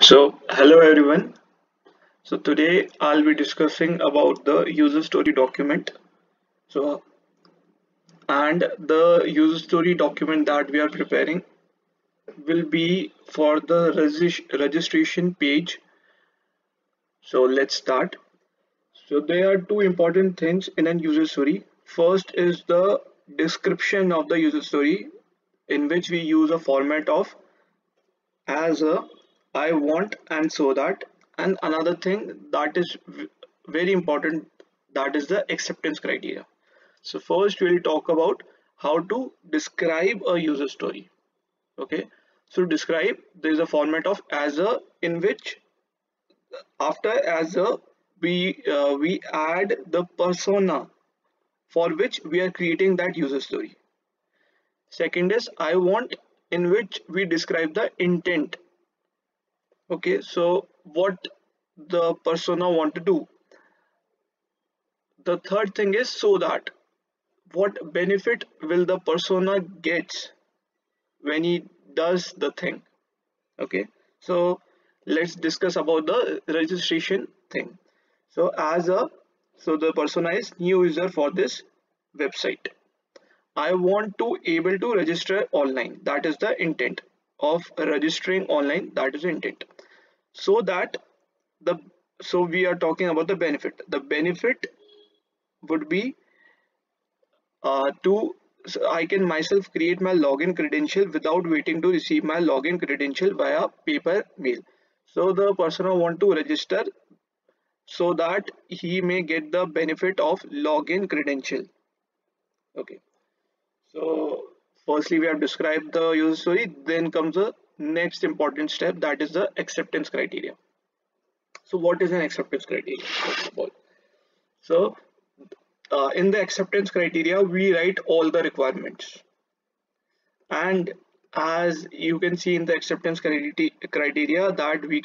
Hello everyone. Today I'll be discussing about the user story document. So, and the user story document that we are preparing will be for the registration page. So, let's start. So, there are two important things in a user story. First is the description of the user story, in which we use a format of as a, I want, and so that. And another thing that is very important, that is the acceptance criteria. So first we'll talk about how to describe a user story. Okay, so describe, there is a format of as a, in which after as a we add the persona for which we are creating that user story. Second is I want, in which we describe the intent. Okay, so what the persona want to do. The third thing is so that, what benefit will the persona gets when he does the thing. Okay, so let's discuss about the registration thing. So as a, so the persona is new user for this website. I want to able to register online, that is the intent of registering online, that is the intent. So that the, so we are talking about the benefit. The benefit would be to, so I can myself create my login credential without waiting to receive my login credential via paper mail. So the person who want to register so that he may get the benefit of login credential. Okay, so firstly we have described the user story, then comes the next important step, that is the acceptance criteria. So what is an acceptance criteria first of all? So in the acceptance criteria we write all the requirements, and as you can see in the acceptance criteria that we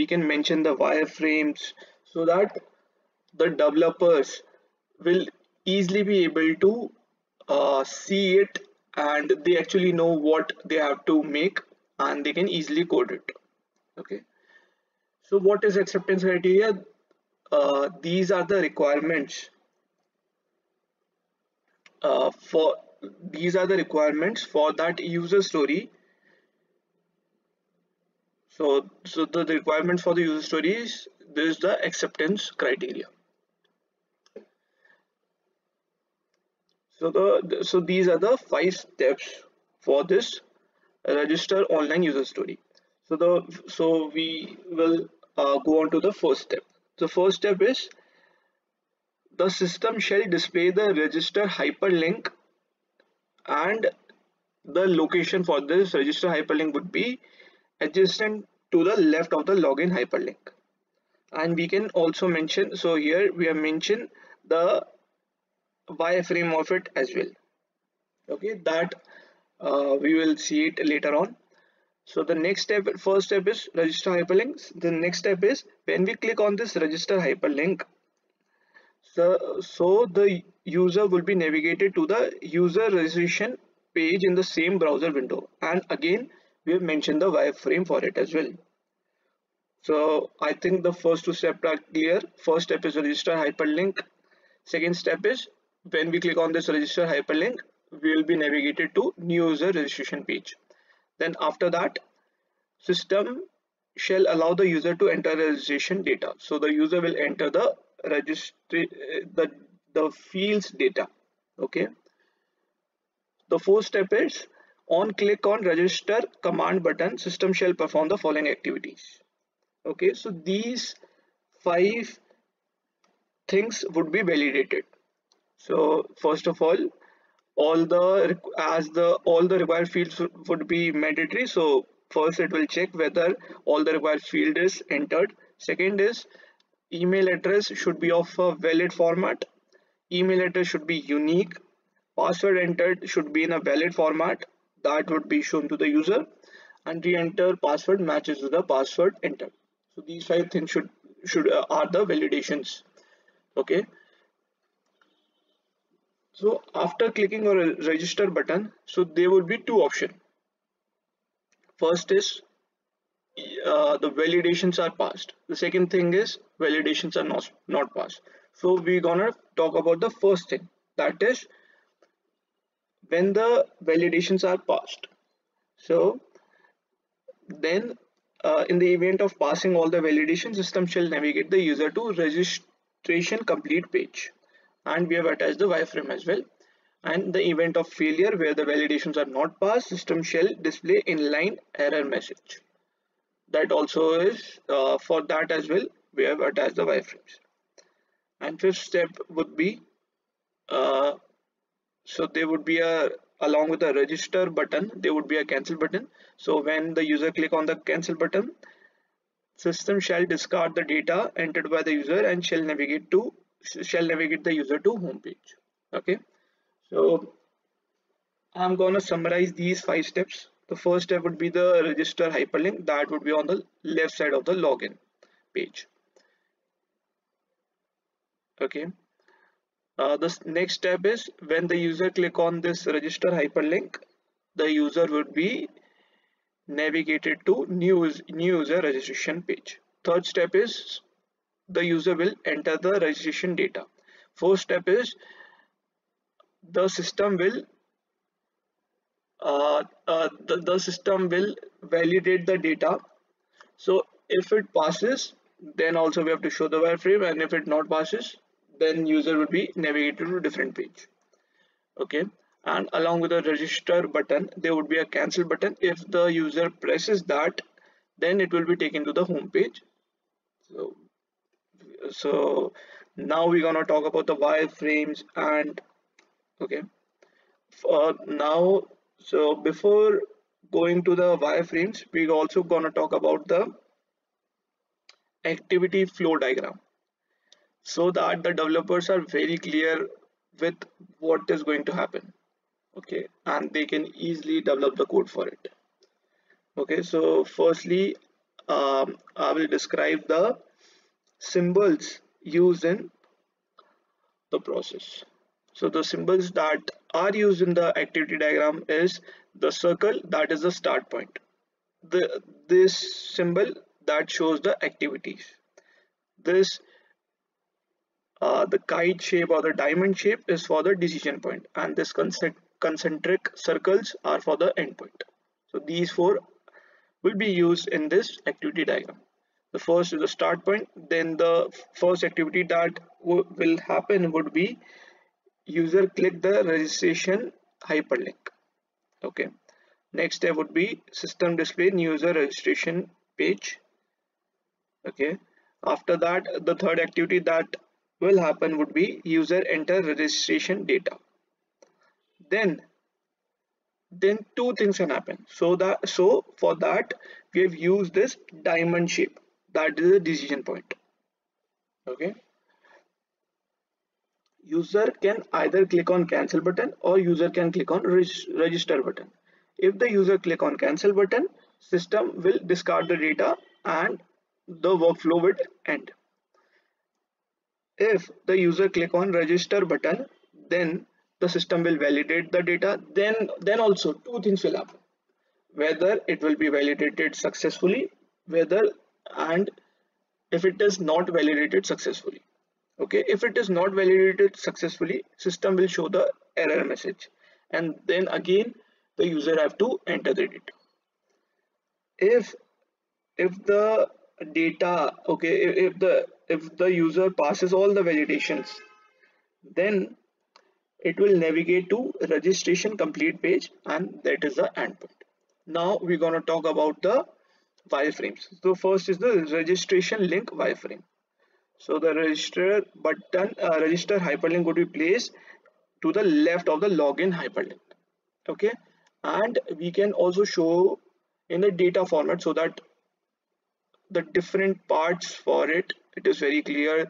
can mention the wireframes, so that the developers will easily be able to see it, and they actually know what they have to make, and they can easily code it. Okay, so what is acceptance criteria? These are the requirements for these are the requirements for that user story. So the requirements for the user story is, this is the acceptance criteria. So these are the 5 steps for this register online user story. So we will go on to the first step. The first step is, the system shall display the register hyperlink, and the location for this register hyperlink would be adjacent to the left of the login hyperlink. And we can also mention, so here we have mentioned the wireframe of it as well. Okay, that we will see it later on. So the next step, first step is register hyperlinks. The next step is, when we click on this register hyperlink, so the user will be navigated to the user registration page in the same browser window, and again we have mentioned the wireframe for it as well. So I think the first two steps are clear. First step is register hyperlink. Second step is, when we click on this register hyperlink, we will be navigated to new user registration page. Then after that, system shall allow the user to enter registration data. So the user will enter the registry the fields data. Okay. The fourth step is, on click on register command button, system shall perform the following activities. Okay, so these 5 things would be validated. So first of all the all the required fields would be mandatory. So first it will check whether all the required field is entered. Second is, email address should be of a valid format. Email address should be unique. Password entered should be in a valid format that would be shown to the user, and re-enter password matches to the password entered. So these 5 things should are the validations. Okay, so after clicking on a register button, so there would be two options. First is the validations are passed. The second thing is validations are not passed. So we're gonna talk about the first thing, that is when the validations are passed. So then in the event of passing all the validation, system shall navigate the user to registration complete page, and we have attached the wireframe as well. And the event of failure where the validations are not passed, system shall display inline error message. That also is for that as well we have attached the wireframes. And fifth step would be uh, so there would be a, along with the register button, there would be a cancel button. So when the user click on the cancel button, system shall discard the data entered by the user and shall navigate the user to home page. Okay, so I'm gonna summarize these 5 steps. The first step would be the register hyperlink, that would be on the left side of the login page. Okay, the next step is when the user click on this register hyperlink, the user would be navigated to new user registration page. Third step is the user will enter the registration data. Fourth step is the system will the system will validate the data. So if it passes, then also we have to show the wireframe, and if it not passes, then user will be navigated to a different page. Okay, and along with the register button, there would be a cancel button. If the user presses that, then it will be taken to the home page. So now we're gonna talk about the wireframes. And okay, now, so before going to the wireframes, we're also gonna talk about the activity flow diagram, so that the developers are very clear with what is going to happen. Okay, and they can easily develop the code for it. Okay, so firstly, I will describe the symbols used in the process. So the symbols that are used in the activity diagram is the circle, that is the start point. This symbol that shows the activities. This the kite shape or the diamond shape is for the decision point, and this concentric circles are for the endpoint. So these four will be used in this activity diagram. The first is the start point. Then the first activity that will happen would be user click the registration hyperlink. Okay, next step would be system display new user registration page. Okay, after that, the third activity that will happen would be user enter registration data. Then two things can happen. So for that we have used this diamond shape, that is a decision point. Okay, user can either click on cancel button or user can click on register button. If the user click on cancel button, system will discard the data and the workflow would end. If the user click on register button, then the system will validate the data. Then also two things will happen: whether it will be validated successfully, whether, and if it is not validated successfully. Okay, if it is not validated successfully, system will show the error message, and then again the user have to enter the data. If if the data, okay, if the user passes all the validations, then it will navigate to registration complete page, and that is the endpoint. Now we're going to talk about the wireframes. So first is the registration link wireframe. So the register button, register hyperlink would be placed to the left of the login hyperlink. Okay, and we can also show in the data format, so that the different parts for it is very clear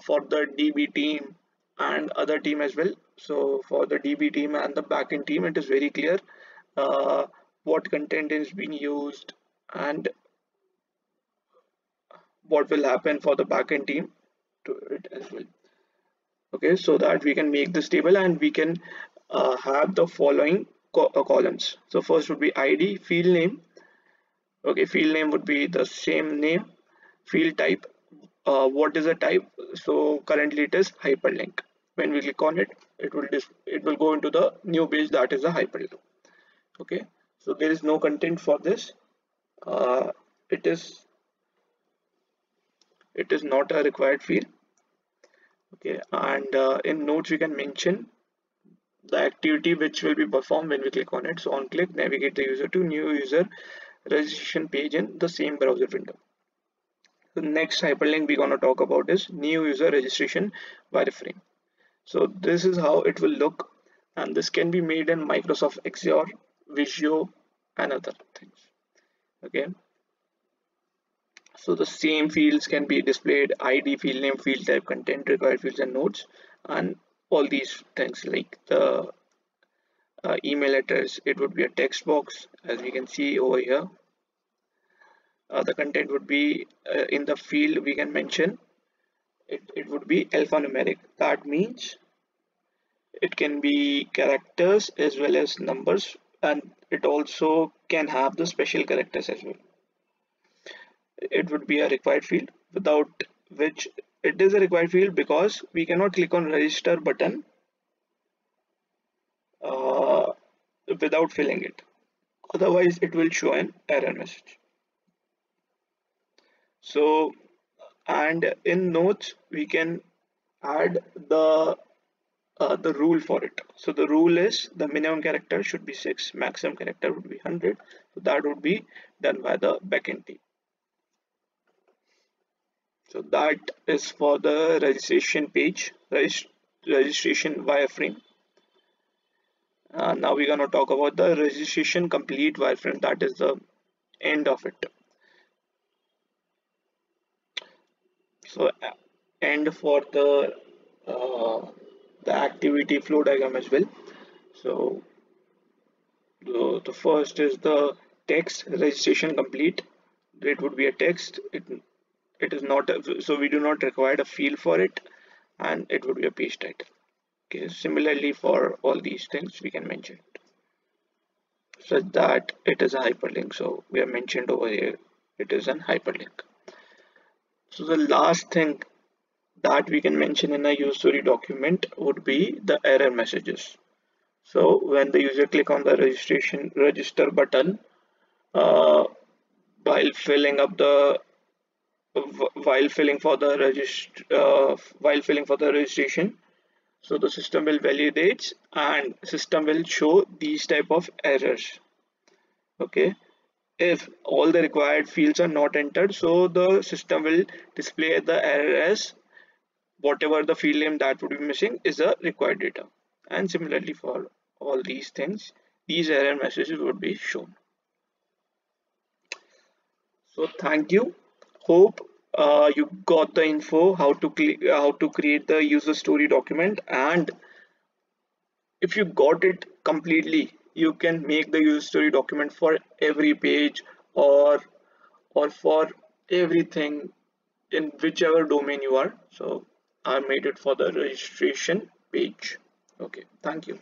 for the DB team and other team as well. So for the DB team and the backend team, it is very clear uh, what content is being used and what will happen for the backend team to it as well. Okay, so that we can make this table, and we can have the following columns. So first would be ID, field name, Okay, field name would be the same name. Field type, what is the type? So currently it is hyperlink. When we click on it, it will go into the new page that is a hyperlink. Okay, so there is no content for this. uh, it is it is not a required field. Okay, and in notes we can mention the activity which will be performed when we click on it. So on click, navigate the user to new user registration page in the same browser window. The next hyperlink we're going to talk about is new user registration wireframe. So this is how it will look, and this can be made in Microsoft Azure, Visio, and other things. Okay, so the same fields can be displayed: ID, field name, field type, content, required fields, and notes, and all these things like the email address. It would be a text box, as we can see over here. The content would be in the field we can mention it would be alphanumeric. That means it can be characters as well as numbers, and it also can have the special characters as well. It would be a required field, without which it is a required field because we cannot click on register button uh, without filling it. Otherwise, it will show an error message. So, and in notes we can add the rule for it. So the rule is the minimum character should be 6, maximum character would be 100. So that would be done by the backend team. So that is for the registration page, registration wireframe. Now we're going to talk about the registration complete wireframe. That is the end of it. So end for uh, the activity flow diagram as well. So the first is the text registration complete. It would be a text. It is not so we do not require a field for it, and it would be a page title. Okay, similarly for all these things we can mention it, so that it is a hyperlink. So we have mentioned over here it is an hyperlink. So the last thing that we can mention in a user story document would be the error messages. So when the user click on the register button, uh, while filling up the while filling for the registration, so the system will validate and system will show these type of errors. Okay, if all the required fields are not entered, so the system will display the error as whatever the field name that would be missing is the required data. And similarly for all these things, these error messages would be shown. So thank you. Hope you got the info how to create the user story document, and if you got it completely, you can make the user story document for every page, or for everything in whichever domain you are. So I made it for the registration page. Okay, thank you.